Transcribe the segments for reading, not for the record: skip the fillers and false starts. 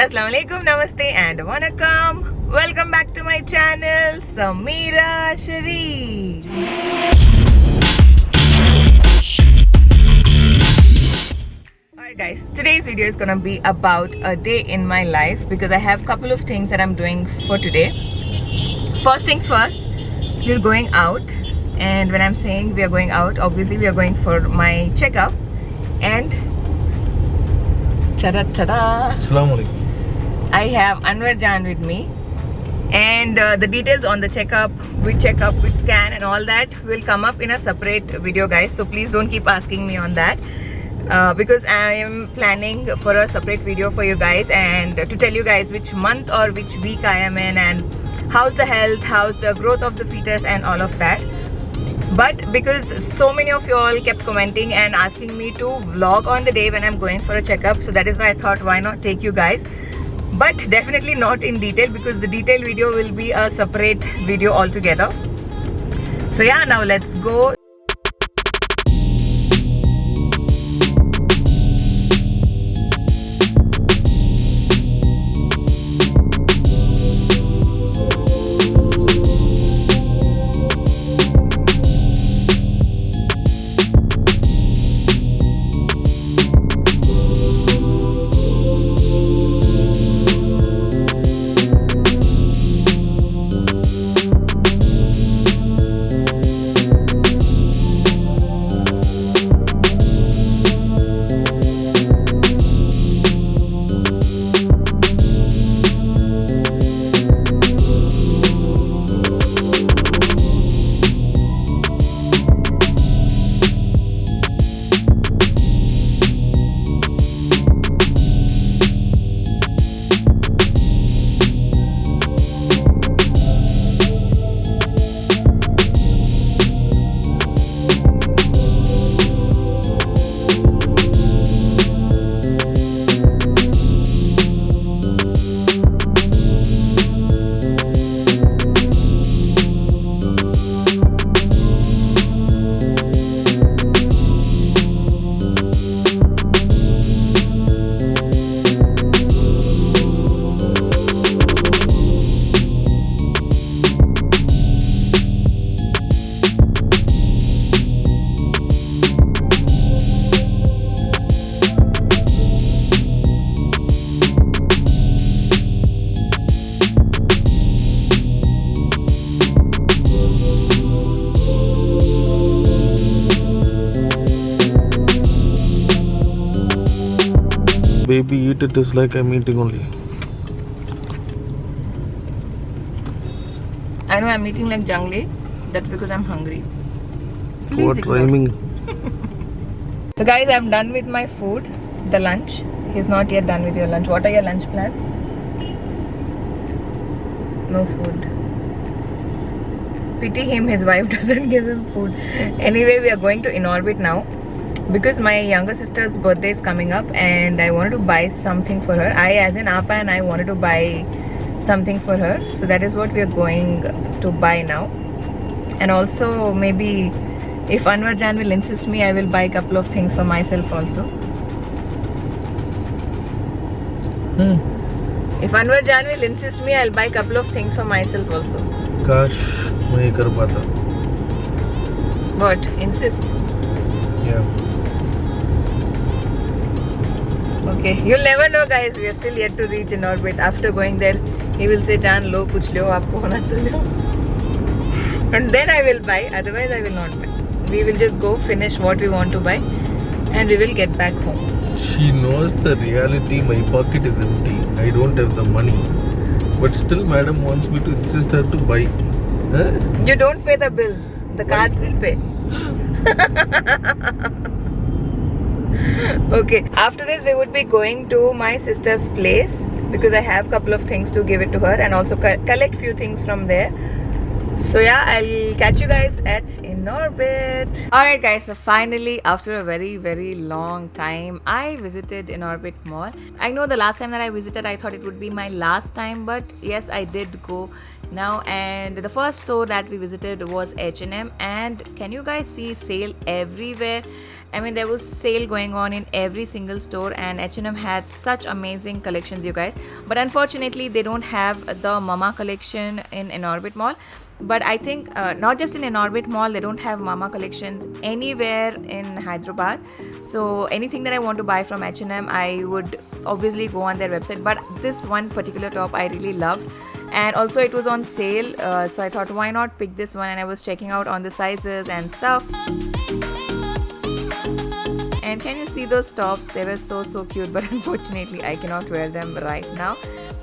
Assalamu alaikum, namaste and vanakkam. Welcome back to my channel, Sameera Sharif. Alright guys, today's video is gonna be about a day in my life because I have a couple of things that I'm doing for today. First things first, we're going out, and when I'm saying we are going out, obviously we are going for my checkup. And ta-da ta-da, Assalamu alaikum. I have Anwar Jan with me, and the details on the checkup, which scan and all that will come up in a separate video guys, so please don't keep asking me on that because I am planning for a separate video for you guys and to tell you guys which month or which week I am in and how's the health, how's the growth of the fetus and all of that. But because so many of you all kept commenting and asking me to vlog on the day when I'm going for a checkup, so that is why I thought why not take you guys, but definitely not in detail because the detailed video will be a separate video altogether. So yeah, now let's go. Baby, eat it is like I'm eating only. I know I'm eating like jungly, that's because I'm hungry. Please What ignore. rhyming? So guys, I'm done with my food, the lunch. He's not yet done with your lunch. What are your lunch plans? No food. Pity him, his wife doesn't give him food. Anyway, we are going to Inorbit now because my younger sister's birthday is coming up and I wanted to buy something for her. I, as in Appa, and I wanted to buy something for her. So that is what we are going to buy now. And also maybe if Anwar Jan will insist me, I will buy a couple of things for myself also. If Anwar Jan will insist me, I'll buy a couple of things for myself also. Kash, nahi kar pata. What? Insist? Yeah. Okay, you'll never know guys, we are still yet to reach in orbit. After going there, he will say, Jan, lo, kuch lo, aapko hona to lo. And then I will buy, otherwise I will not buy. We will just go finish what we want to buy and we will get back home. She knows the reality, my pocket is empty. I don't have the money. But still madam wants me to insist her to buy. Huh? You don't pay the bill, the cards will pay. Okay, after this we would be going to my sister's place because I have a couple of things to give it to her and also collect few things from there. So yeah, I'll catch you guys at Inorbit. Alright guys, so finally after a very long time I visited Inorbit Mall. I know the last time that I visited I thought it would be my last time, but yes, I did go now. And the first store that we visited was H&M, and can you guys see sale everywhere? I mean, there was sale going on in every single store, and H&M had such amazing collections, you guys. But unfortunately, they don't have the Mama collection in Inorbit Mall. But I think not just in Inorbit Mall, they don't have Mama collections anywhere in Hyderabad. So anything that I want to buy from H&M, I would obviously go on their website. But this one particular top I really loved, and also it was on sale, so I thought why not pick this one, and I was checking out on the sizes and stuff. And can you see those tops? They were so cute, but unfortunately I cannot wear them right now.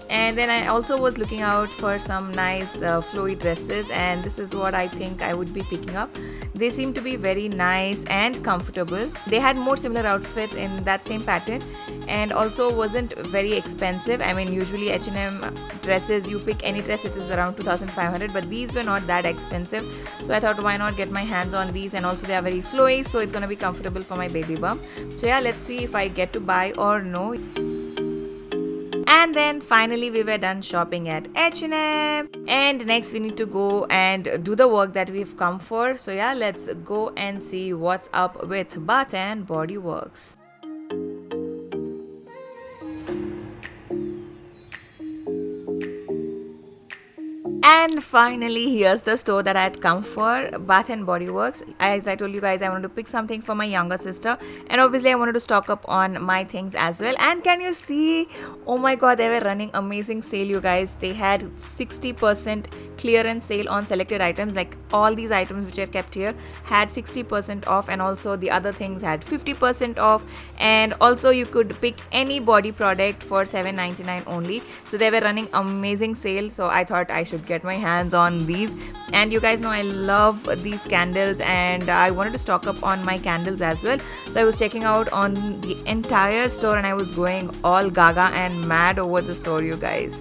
And then I also was looking out for some nice flowy dresses, and this is what I think I would be picking up. They seem to be very nice and comfortable. They had more similar outfits in that same pattern, and also wasn't very expensive. I mean, usually H&M dresses, you pick any dress, it is around 2,500, but these were not that expensive. So I thought why not get my hands on these, and also they are very flowy, so it's gonna be comfortable for my baby bump. So yeah, let's see if I get to buy or no. And then finally we were done shopping at H&M, and next we need to go and do the work that we've come for. So yeah, let's go and see what's up with Bath and Body Works. And finally, here's the store that I had come for, Bath and Body Works. As I told you guys, I wanted to pick something for my younger sister, and obviously I wanted to stock up on my things as well. And can you see, oh my god, they were running amazing sale, you guys. They had 60% clearance sale on selected items. Like all these items which are kept here had 60% off, and also the other things had 50% off. And also you could pick any body product for $7.99 only. So they were running amazing sale, so I thought I should get my hands on these. And you guys know I love these candles, and I wanted to stock up on my candles as well. So I was checking out on the entire store, and I was going all gaga and mad over the store, you guys.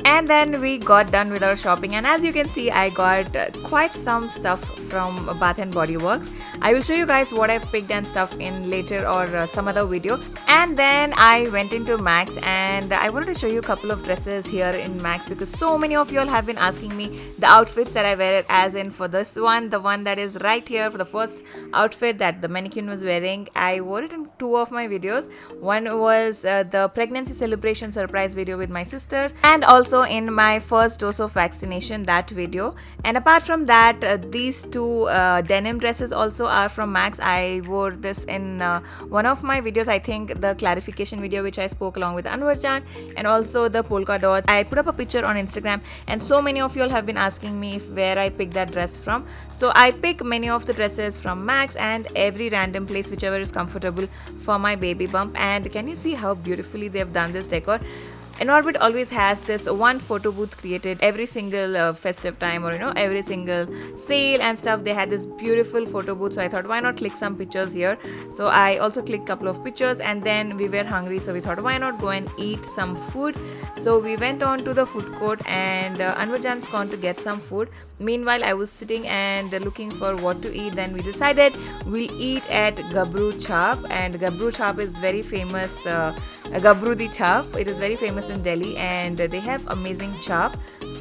And then we got done with our shopping, and as you can see, I got quite some stuff from Bath and Body Works. I will show you guys what I've picked and stuff in later or some other video. And then I went into Max, and I wanted to show you a couple of dresses here in Max, because so many of you all have been asking me the outfits that I wear, as in for this one, the one that is right here, for the first outfit that the mannequin was wearing. I wore it in 2 of my videos. One was the pregnancy celebration surprise video with my sisters, and also in my first dose of vaccination, that video. And apart from that, these 2 denim dresses also are from Max. I wore this in one of my videos, I think the clarification video which I spoke along with Anwar Jan, and also the polka dots. I put up a picture on Instagram, and so many of you all have been asking me where I picked that dress from. So I pick many of the dresses from Max, and every random place whichever is comfortable for my baby bump. And can you see how beautifully they've done this decor? Inorbit always has this one photo booth created every single festive time, or every single sale and stuff. They had this beautiful photo booth, so I thought why not click some pictures here. So I also clicked a couple of pictures, and then we were hungry, so we thought why not go and eat some food. So we went on to the food court, and Anwar Jan's gone to get some food. Meanwhile, I was sitting and looking for what to eat. Then we decided we'll eat at Gabru Chap, and Gabru Chap is very famous. Gabru Di Chap, it is very famous in Delhi, and they have amazing chap.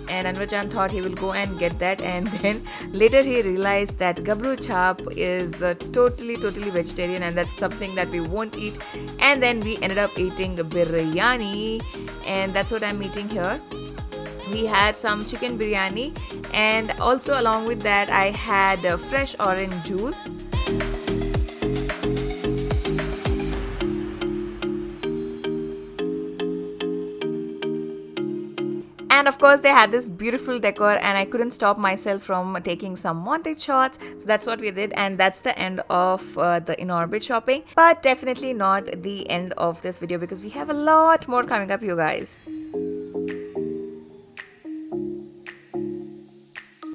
And Anwar Jan thought he will go and get that, and then later he realized that Gabru Chap is totally vegetarian, and that's something that we won't eat. And then we ended up eating biryani, and that's what I'm eating here. We had some chicken biryani, and also along with that I had fresh orange juice. And of course they had this beautiful decor, and I couldn't stop myself from taking some montage shots. So that's what we did, and that's the end of the Inorbit shopping. But definitely not the end of this video, because we have a lot more coming up, you guys.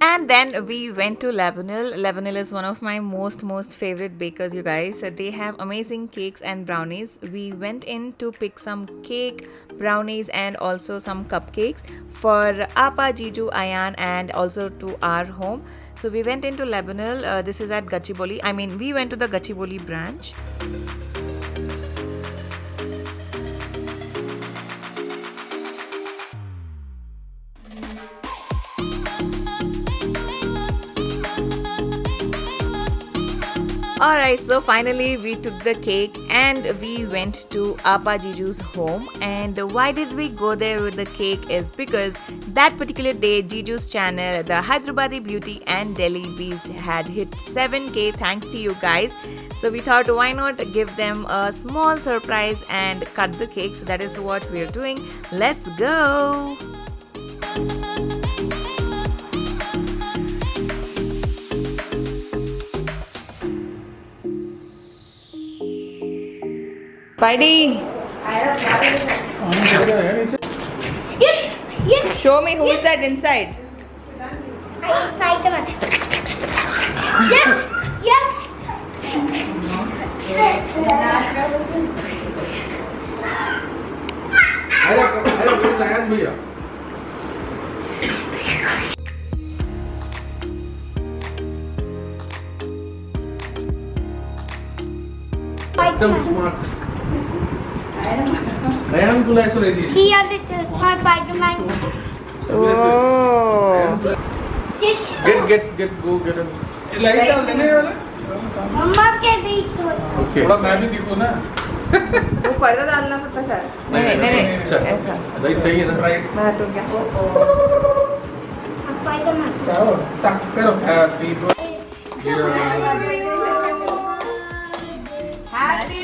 And then we went to Labonil. Labonil is one of my most favorite bakers, you guys. They have amazing cakes and brownies. We went in to pick some cake, brownies, and also some cupcakes for Appa, Jiju, Ayan, and also to our home. So we went into Labonil. This is at Gachibowli. I mean, we went to the Gachibowli branch. Alright, so finally we took the cake and we went to Appa Jiju's home. And why did we go there with the cake is because that particular day Jiju's channel, the Hyderabadi Beauty and Delhi Beast, had hit 7k thanks to you guys. So we thought why not give them a small surprise and cut the cake. So that is what we're doing. Let's go! Spidey, show me who's that inside. Spider-Man. Yes, yes. Smart. Ayan ko lang sa ready. He has it smart Spider-Man. Oh. Get go get a light down लेने वाला. मम्मा के देखो. Okay. थोड़ा मैं भी दिखूं ना. वो पर्दा डालना पड़ता शायद. नहीं अच्छा. ऐसा. लाइट चाहिए ना. राइट. मैं तो क्या. Spider-Man. जाओ. टक करो. Happy birthday. Happy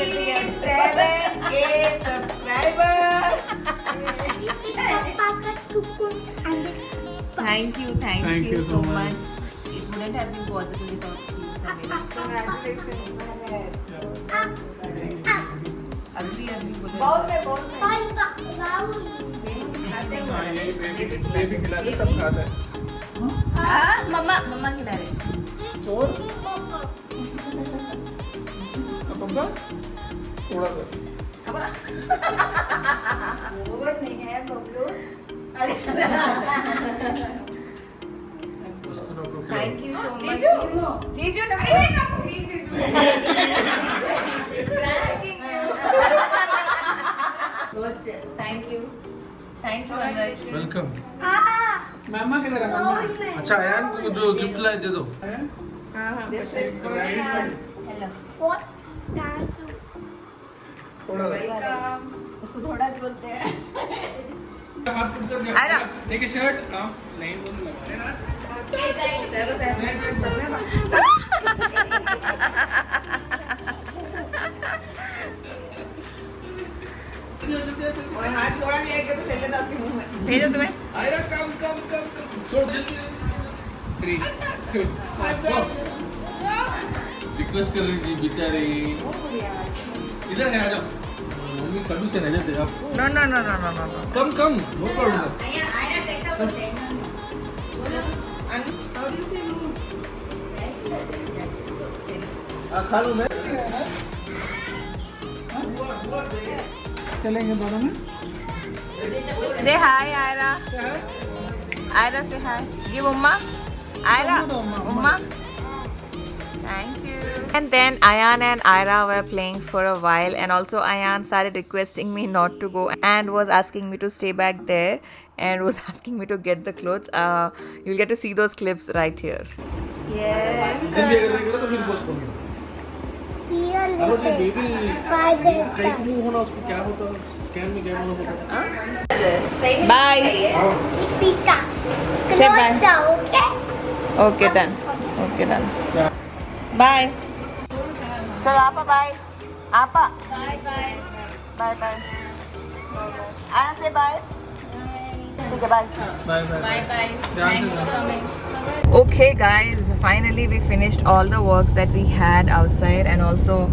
7k subscribers. Thank you so much. It wouldn't have been possible without you, Samir. Congratulations. अभी बोलो. बेबी खिला दे सब खाता है. हाँ मम्मा खिला रहे. चोर. पप्पा थोड़ा सा. ओवर नहीं है बबलू. अरे Thank you so much. Jiju, no. Please, Jiju. Bragging you. Thank you, Anuj. Welcome. मामा किधर है मामा? अच्छा अयान को जो गिफ्ट लाए दे दो. This is for Ayan. Hello. What? थोड़ा. उसको थोड़ा बोलते हैं. हाथ पकड़ करके. आरा. देखिए शर्ट. हाँ नहीं बोलूँगा. और हाथ थोड़ा भी आएगा तो चले जाओ उसके मुंह में. भेजो तुम्हें. आयरा कम छोड़ जल्दी. 3 2 रिक्वेस्ट कर रही थी बेचारी. इधर है आ जाओ. मम्मी कभी से नहीं जाते आप. No. कम नो प्रॉब्लम. आयरा कैसा बोलते हैं? How do you say no? खा लूँ मैं. चलेंगे दोनों में. Say hi, Ira. Ira, say hi. Give Umma. Ira. Umma. Thank you. And then Ayan and Ira were playing for a while, and also Ayan started requesting me not to go and was asking me to stay back there and was asking me to get the clothes. You'll get to see those clips right here. Yes. जल्दी अगर नहीं करो तो फिर post करूँगा. अरे जो baby कहीं मुंह होना उसको क्या होता है? स्कैन में क्या होता है? Bye. Pika. Say bye. Okay. Okay, done. Bye. So, Appa, bye. Appa. Bye. Bye. Anna, say bye. Okay, bye. Bye. Thanks for coming. Okay, guys, finally we finished all the works that we had outside, and also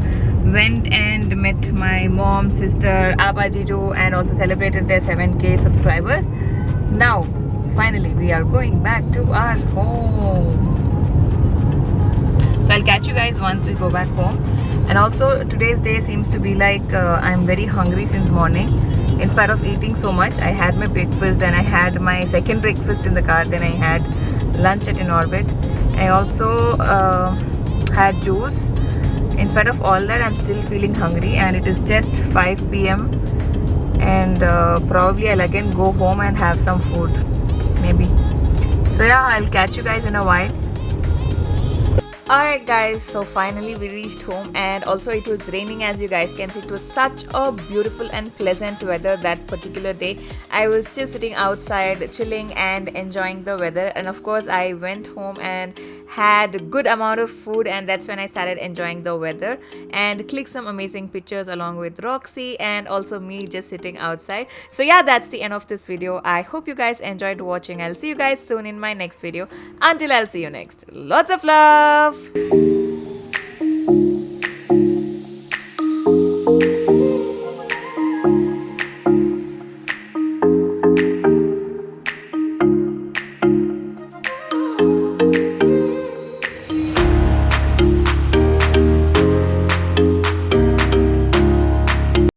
went and met my mom, sister, Appa Jiju, and also celebrated their 7k subscribers. Now, finally, we are going back to our home. So I'll catch you guys once we go back home. And also today's day seems to be like I'm very hungry since morning. In spite of eating so much, I had my breakfast, then I had my second breakfast in the car, then I had lunch at Inorbit. I also had juice. In spite of all that, I'm still feeling hungry, and it is just 5 p.m. and probably I'll again go home and have some food, maybe. So yeah, I'll catch you guys in a while. Alright guys, so finally we reached home, and also it was raining, as you guys can see. It was such a beautiful and pleasant weather that particular day. I was just sitting outside chilling and enjoying the weather, and of course I went home and had a good amount of food, and that's when I started enjoying the weather and clicked some amazing pictures along with Roxy and also me just sitting outside. So yeah, that's the end of this video. I hope you guys enjoyed watching. I'll see you guys soon in my next video. Until I'll see you next, lots of love.